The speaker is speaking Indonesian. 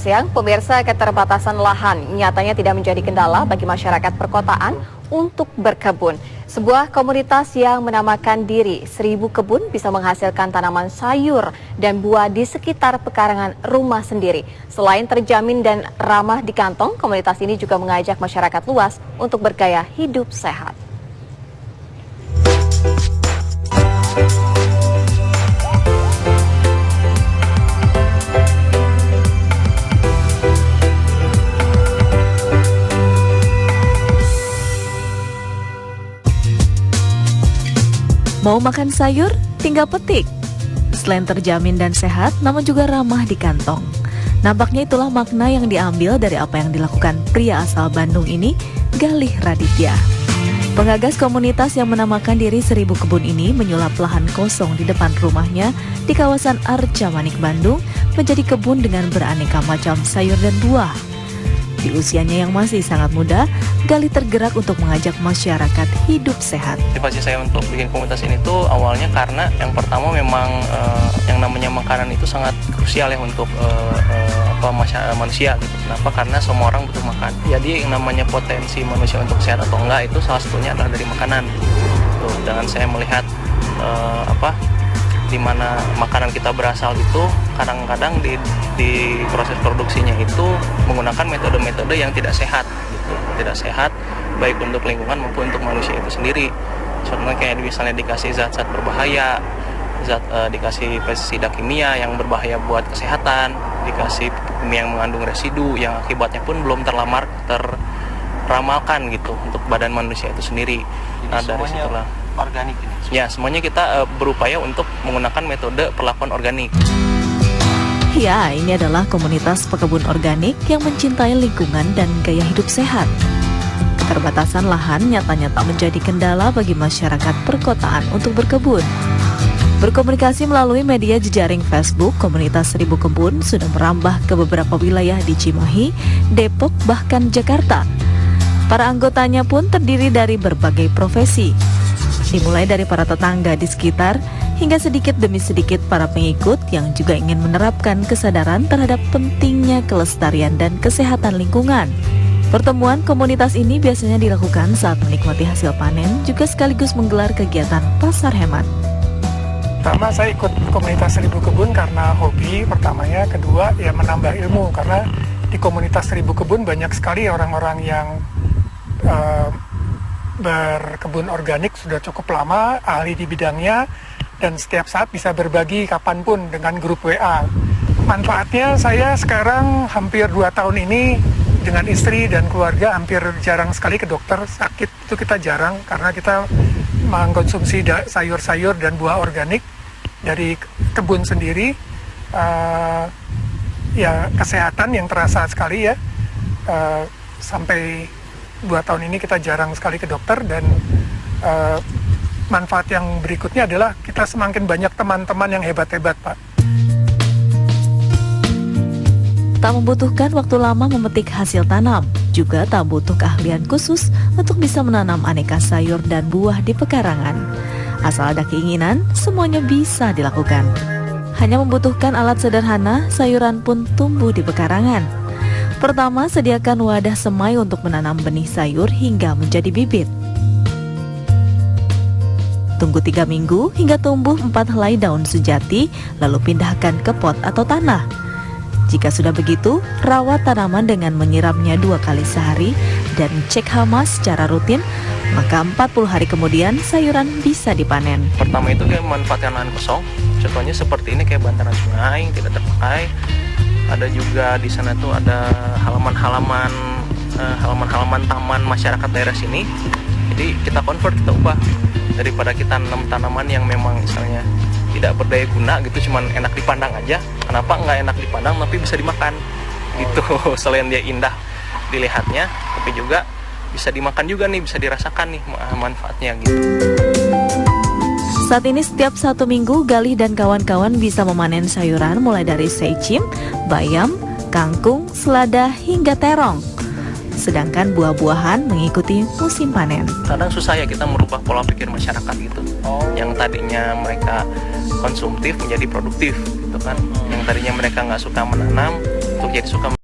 Siang, pemirsa, keterbatasan lahan nyatanya tidak menjadi kendala bagi masyarakat perkotaan untuk berkebun. Sebuah komunitas yang menamakan diri 1000 Kebun bisa menghasilkan tanaman sayur dan buah di sekitar pekarangan rumah sendiri. Selain terjamin dan ramah di kantong, komunitas ini juga mengajak masyarakat luas untuk bergaya hidup sehat. Mau makan sayur? Tinggal petik. Selain terjamin dan sehat, namun juga ramah di kantong. Nampaknya itulah makna yang diambil dari apa yang dilakukan pria asal Bandung ini, Galih Raditya. Pengagas komunitas yang menamakan diri 1000 Kebun ini menyulap lahan kosong di depan rumahnya di kawasan Arca Manik, Bandung, menjadi kebun dengan beraneka macam sayur dan buah. Di usianya yang masih sangat muda, Galih tergerak untuk mengajak masyarakat hidup sehat. Motivasi saya untuk bikin komunitas ini tuh awalnya karena yang pertama memang yang namanya makanan itu sangat krusial ya untuk manusia gitu. Kenapa? Karena semua orang butuh makan. Jadi yang namanya potensi manusia untuk sehat atau enggak itu salah satunya adalah dari makanan. Tuh, dengan saya melihat di mana makanan kita berasal itu kadang-kadang di proses produksinya itu menggunakan metode-metode yang tidak sehat gitu. Tidak sehat baik untuk lingkungan maupun untuk manusia itu sendiri. Contohnya kayak misalnya dikasih zat-zat berbahaya, dikasih pestisida kimia yang berbahaya buat kesehatan, dikasih kimia yang mengandung residu yang akibatnya pun belum teramalkan gitu untuk badan manusia itu sendiri. Nah, dari situlah organik ini. Ya, semuanya kita berupaya untuk menggunakan metode perlakuan organik. Ya, ini adalah komunitas pekebun organik yang mencintai lingkungan dan gaya hidup sehat. Keterbatasan lahan nyatanya tak menjadi kendala bagi masyarakat perkotaan untuk berkebun. Berkomunikasi melalui media jejaring Facebook, komunitas 1000 Kebun sudah merambah ke beberapa wilayah di Cimahi, Depok, bahkan Jakarta. Para anggotanya pun terdiri dari berbagai profesi, dimulai dari para tetangga di sekitar hingga sedikit demi sedikit para pengikut yang juga ingin menerapkan kesadaran terhadap pentingnya kelestarian dan kesehatan lingkungan. Pertemuan komunitas ini biasanya dilakukan saat menikmati hasil panen, juga sekaligus menggelar kegiatan pasar hemat. Pertama, saya ikut komunitas 1000 Kebun karena hobi pertamanya, kedua ya menambah ilmu karena di komunitas 1000 Kebun banyak sekali orang-orang yang berkebun organik sudah cukup lama, ahli di bidangnya, dan setiap saat bisa berbagi kapanpun dengan grup WA. Manfaatnya saya sekarang hampir 2 tahun ini dengan istri dan keluarga hampir jarang sekali ke dokter. Sakit itu kita jarang karena kita mengkonsumsi sayur-sayur dan buah organik dari kebun sendiri. Ya, kesehatan yang terasa sekali ya. Sampai 2 tahun ini kita jarang sekali ke dokter, dan manfaat yang berikutnya adalah kita semakin banyak teman-teman yang hebat-hebat, Pak. Tak membutuhkan waktu lama memetik hasil tanam, juga tak butuh keahlian khusus untuk bisa menanam aneka sayur dan buah di pekarangan. Asal ada keinginan, semuanya bisa dilakukan. Hanya membutuhkan alat sederhana, sayuran pun tumbuh di pekarangan. Pertama, sediakan wadah semai untuk menanam benih sayur hingga menjadi bibit. Tunggu 3 minggu hingga tumbuh 4 helai daun sejati, lalu pindahkan ke pot atau tanah. Jika sudah begitu, rawat tanaman dengan menyiramnya 2 kali sehari dan cek hama secara rutin, maka 40 hari kemudian sayuran bisa dipanen. Pertama itu kayak memanfaatkan lahan kosong, contohnya seperti ini kayak bantaran sungai yang tidak terpakai. Ada juga di sana tuh ada halaman-halaman taman masyarakat daerah sini. Jadi kita convert, kita ubah, daripada kita nanam tanaman yang memang misalnya tidak berdaya guna gitu, cuman enak dipandang aja. Kenapa nggak enak dipandang tapi bisa dimakan gitu. Selain dia indah dilihatnya, tapi juga bisa dimakan juga nih, bisa dirasakan nih manfaatnya gitu. Saat ini setiap 1 minggu, Galih dan kawan-kawan bisa memanen sayuran mulai dari seicim, bayam, kangkung, selada, hingga terong. Sedangkan buah-buahan mengikuti musim panen. Kadang susah ya kita merubah pola pikir masyarakat gitu. Yang tadinya mereka konsumtif menjadi produktif gitu kan. Yang tadinya mereka nggak suka menanam untuk jadi suka